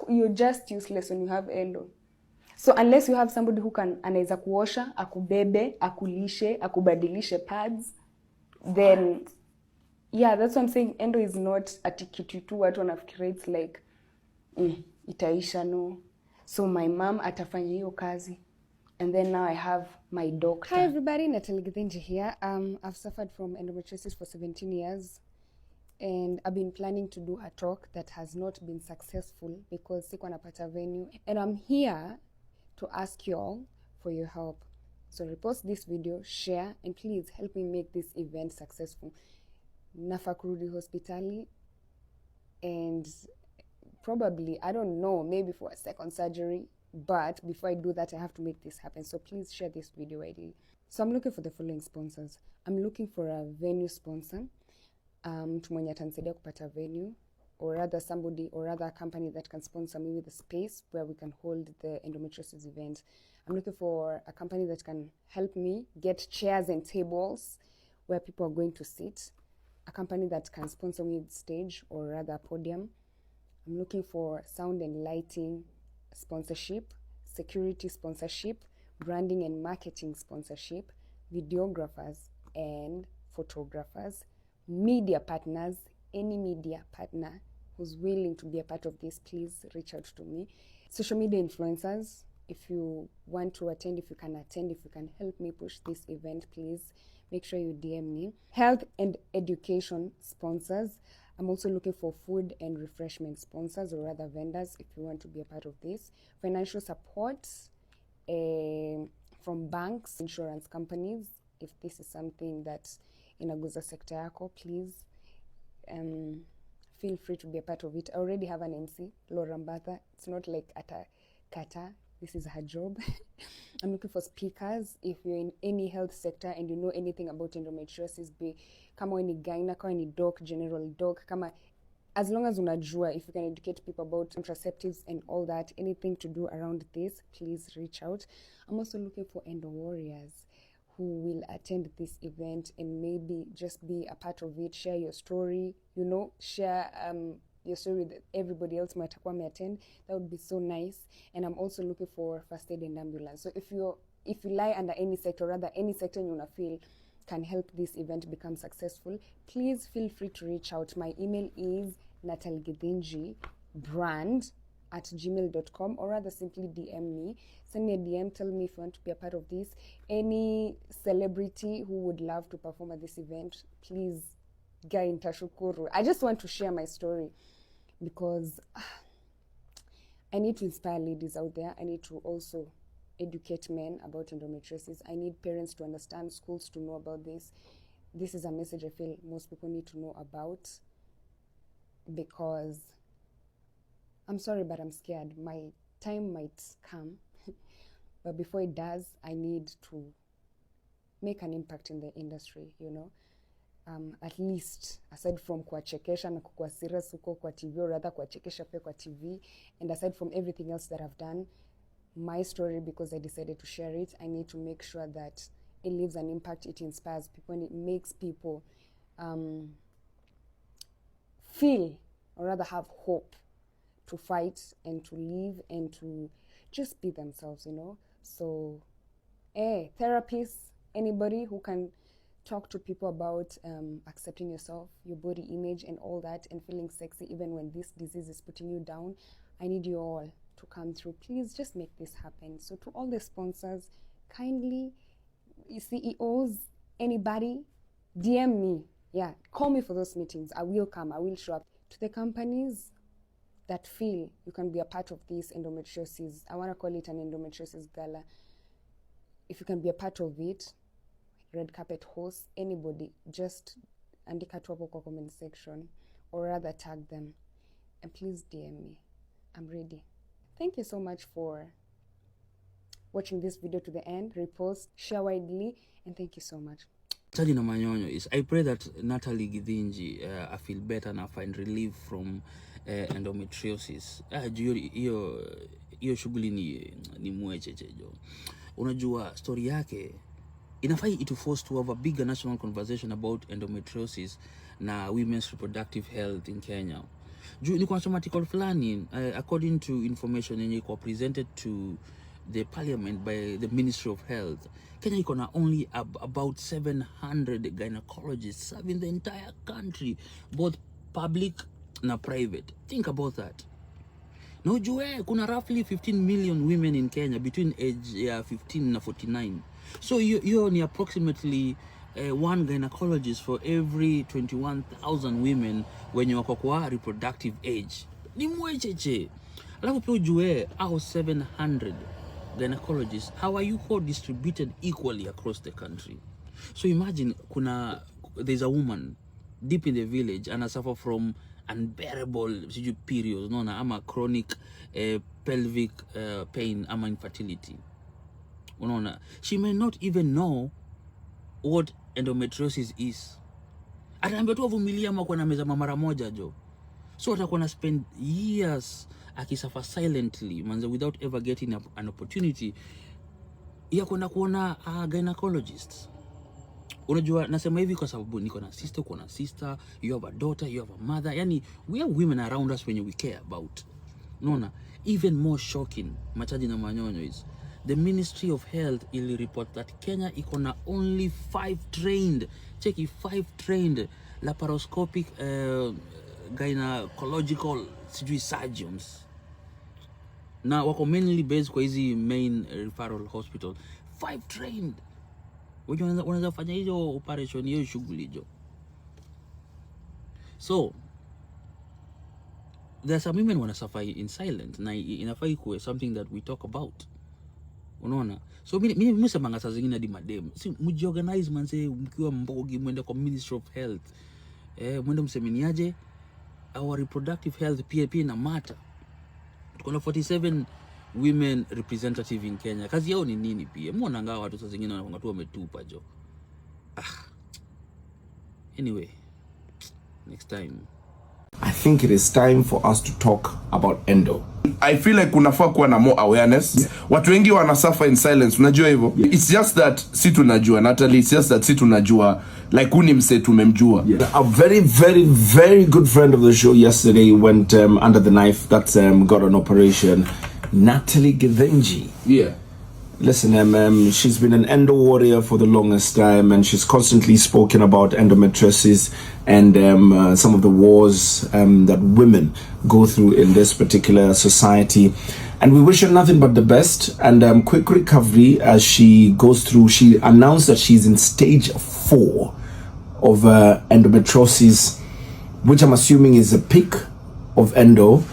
you're just useless when you have endo. So unless you have somebody who can anaweza kuosha, akubebe, akulishe, akubadilishe pads, then yeah, that's what I'm saying. Endo is not kitu tu watu wanafikiria it's like itaisha, no. So my mom atafanya hiyo kazi. And then now I have my doctor. Hi everybody, Natalie GITHINJI here. I've suffered from endometriosis for 17 years. And I've been planning to do a talk that has not been successful because sikuwa napata venue. And I'm here to ask you all for your help. So repost this video, share, and please help me make this event successful. Nafa kurudi hospitali, and probably, I don't know, maybe for a second surgery, but before I do that, I have to make this happen. So please share this video widely. So I'm looking for the following sponsors. I'm looking for a venue sponsor, mtu mwenye atanisaidia kupata venue, or rather somebody, or rather a company that can sponsor me with a space where we can hold the endometriosis event. I'm looking for a company that can help me get chairs and tables where people are going to sit. A company that can sponsor me with stage, or rather a podium. I'm looking for sound and lighting sponsorship, security sponsorship, branding and marketing sponsorship, videographers and photographers, media partners. Any media partner who's willing to be a part of this, please reach out to me. Social media influencers, if you want to attend, if you can attend, if you can help me push this event, please make sure you DM me. Health and education sponsors. I'm also looking for food and refreshment sponsors, or rather vendors, if you want to be a part of this. Financial support from banks, insurance companies, if this is something that inaguza sector yako, please feel free to be a part of it. I already have an MC, Laura Mbatha. It's not like at a kata. This is her job. I'm looking for speakers. If you're in any health sector and you know anything about endometriosis, kama we ni gyna, kama ni doc, general doc, kama, as long as unajua, if you can educate people about contraceptives and all that, anything to do around this, please reach out. I'm also looking for endo warriors who will attend this event and maybe just be a part of it, share your story, you know, share your story with everybody else might attend. That would be so nice. And I'm also looking for first aid and ambulance. So if you lie under any sector, rather any sector you feel can help this event become successful, please feel free to reach out. My email is nataliegithinjibrand@gmail.com, or rather simply DM me. Send me a DM, tell me if you want to be a part of this. Any celebrity who would love to perform at this event, please get in touch. I just want to share my story because I need to inspire ladies out there. I need to also educate men about endometriosis. I need parents to understand, schools to know about this. This is a message I feel most people need to know about, because I'm sorry, but I'm scared. My time might come, but before it does, I need to make an impact in the industry, you know. At least aside from kuwachekesha na kukuwa serious huko kwa TV, or rather kuwachekesha pia kwa TV, and aside from everything else that I've done, my story, because I decided to share it, I need to make sure that it leaves an impact, it inspires people, and it makes people feel, or rather have hope to fight and to live and to just be themselves, you know. So therapists, anybody who can talk to people about accepting yourself, your body image and all that, and feeling sexy even when this disease is putting you down, I need you all to come through. Please just make this happen. So to all the sponsors, kindly, CEOs, anybody, DM me. Yeah, call me for those meetings. I will come, I will show up. To the companies that feel you can be a part of this endometriosis, I want to call it an endometriosis gala. If you can be a part of it, red carpet host, anybody, just andika tu hapo kwa comment section, or rather tag them, and please DM me. I'm ready. Thank you so much for watching this video to the end. Repost, share widely, and thank you so much. Tadi na manyonyo is, I pray that Natalie GITHINJI I feel better and I find relief from endometriosis. Hiyo shughuli ni mwechechejo. Unajua story yake inafai itu force to have a bigger national conversation about endometriosis na women's reproductive health in Kenya. Ni kwa soma article fulani, according to information yenye iko presented to the parliament by the Ministry of Health, Kenya iko na only about 700 gynecologists serving the entire country, both public na private. Think about that. Na ujue kuna roughly 15 million women in Kenya between age 15 na 49. So you ni approximately one gynecologist for every 21,000 women wenye wako kwa reproductive age. Ni mwecheche. Alafu pia ujue au 700 gynecologists, how are you co-distributed equally across the country? So imagine there's a woman deep in the village and I suffer from unbearable periods, ama chronic pelvic pain, ama infertility. She may not even know what endometriosis is. Ataambia tu avumilia ama kwa na meza mara moja jo. So atakuwa na spend years akisuffer silently manze, without ever getting an opportunity ya kwenda kuona gynecologist. Unajua nasema hivi kwa sababu niko na sister, uko na sister, you have a daughter, you have a mother. Yani we have women around us when we care about. Even more shocking, machaji na manyonyo is the Ministry of Health ili report that Kenya iko na only 5 trained laparoscopic gynecological surgeons. Na wako mainly based kwa hizi main referral hospital. 5 trained. Unaweza fanya hiyo operation, hiyo shughuli hiyo. So there are some women wanna suffer in silence, na inafaa ikuwe something that we talk about. Unaona? So mimi semanga saa zingine hadi madem, si mjiorganize manze, mkiwa mbogi mwende kwa Ministry of Health, mwende msemeniaje our reproductive health pia na matter. Tuko na 47 women representative in Kenya. Kazi yao ni nini pia? Muona ngao watu saa zingine wanakuwa tu wametupa jo. Anyway, next time I think it is time for us to talk about endo. I feel like kunafaa kuwa na more awareness. Yeah. Watu wengi wana suffer in silence. Unajua hivyo? Yeah. It's just that si tunajua, Natalie, it's just that si tunajua like uni mse tumemjua. Yeah. A very, very, very good friend of the show yesterday went under the knife. That's got an operation. Natalie GITHINJI. Yeah. Listen, she's been an endo warrior for the longest time, and she's constantly spoken about endometriosis and some of the wars that women go through in this particular society. And we wish her nothing but the best and quick recovery as she goes through. She announced that she's in stage 4 of endometriosis, which I'm assuming is a peak of endo.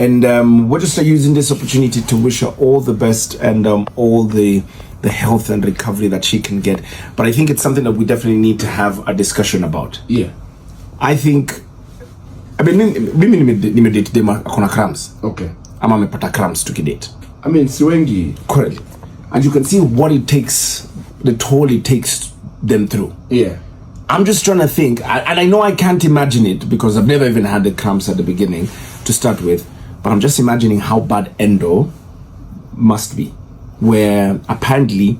And we're just using this opportunity to wish her all the best and all the health and recovery that she can get. But I think it's something that we definitely need to have a discussion about. Yeah. I think, I mean, mimi nimedate dema akona cramps. Okay. Ama amepata cramps tukidate. I mean, siwengi. Correct. And you can see what it takes, the toll it takes them through. Yeah. I'm just trying to think, and I know I can't imagine it because I've never even had the cramps at the beginning to start with. But I'm just imagining how bad endo must be, where apparently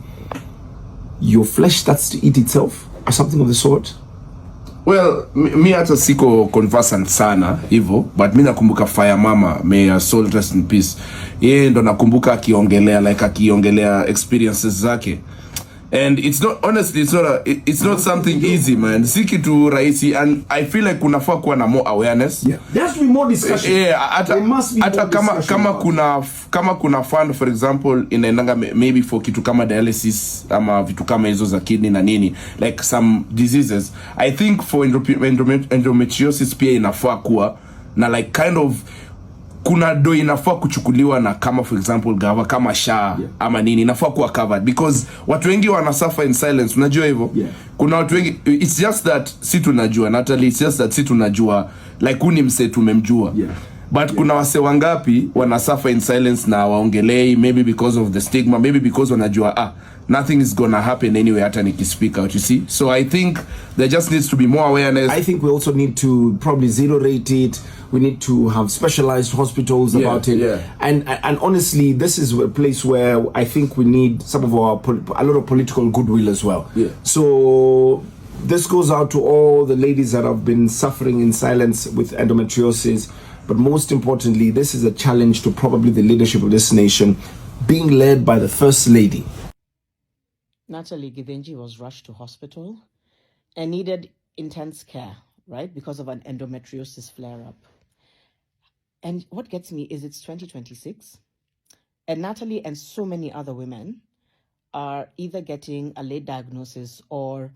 your flesh starts to eat itself or something of the sort. Well, mi hata siko conversant sana hivyo, but mi nakumbuka Fire Mama, may her soul rest in peace. Yeye ndo nakumbuka akiongelea experiences zake. And it's not, honestly, it's not something easy, man. Si kitu rahisi, and I feel like kunafaa kuwa na more awareness. Yeah. There has to be more discussion. Yeah, there must be more discussion. Kama kuna fund, for example, inaendanga maybe for kitu kama dialysis ama vitu kama hizo za kidney na nini, like some diseases. I think for endometriosis pia inafaa kuwa na like kind of kuna do inafaa kuchukuliwa na kama for example gava kama SHA ama nini inafaa kuwa covered because watu wengi wana suffer in silence. Unajua hivyo? Kuna watu wengi, it's just that si tunajua, Natalie, it's just that si tunajua like uni mse tumemjua. But kuna wase wangapi wana suffer in silence na waongelei, maybe because of the stigma, maybe because wanajua nothing is gonna happen anyway hata nikispeak out, you see. So I think there just needs to be more awareness. I think we also need to probably zero rate it. We need to have specialized hospitals about it. And honestly, this is a place where I think we need some of a lot of political goodwill as well. So this goes out to all the ladies that have been suffering in silence with endometriosis. But most importantly, this is a challenge to probably the leadership of this nation, being led by the First Lady. Natalie GITHINJI was rushed to hospital and needed intense care, right, because of an endometriosis flare-up. And what gets me is it's 2026, and Natalie and so many other women are either getting a late diagnosis or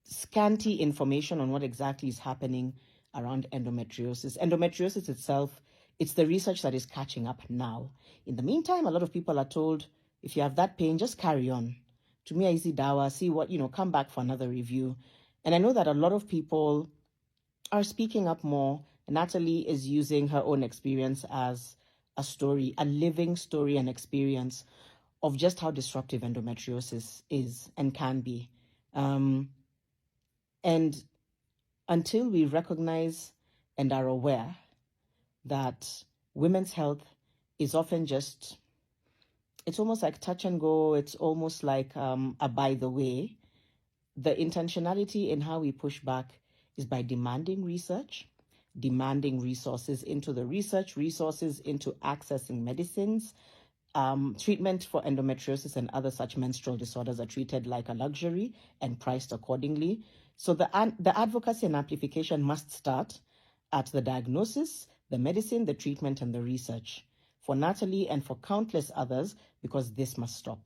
scanty information on what exactly is happening around endometriosis. Endometriosis itself, it's the research that is catching up now. In the meantime, a lot of people are told, if you have that pain, just carry on. Tumia easy dawa, see what, come back for another review. And I know that a lot of people are speaking up more. Natalie is using her own experience as a story, a living story and experience of just how disruptive endometriosis is and can be. And until we recognize and are aware that women's health is often just, it's almost like touch and go, it's almost like a by the way, the intentionality in how we push back is by demanding research, demanding resources into the research, resources into accessing medicines. Treatment for endometriosis and other such menstrual disorders are treated like a luxury and priced accordingly. So the advocacy and amplification must start at the diagnosis, the medicine, the treatment, and the research for Natalie and for countless others, because this must stop.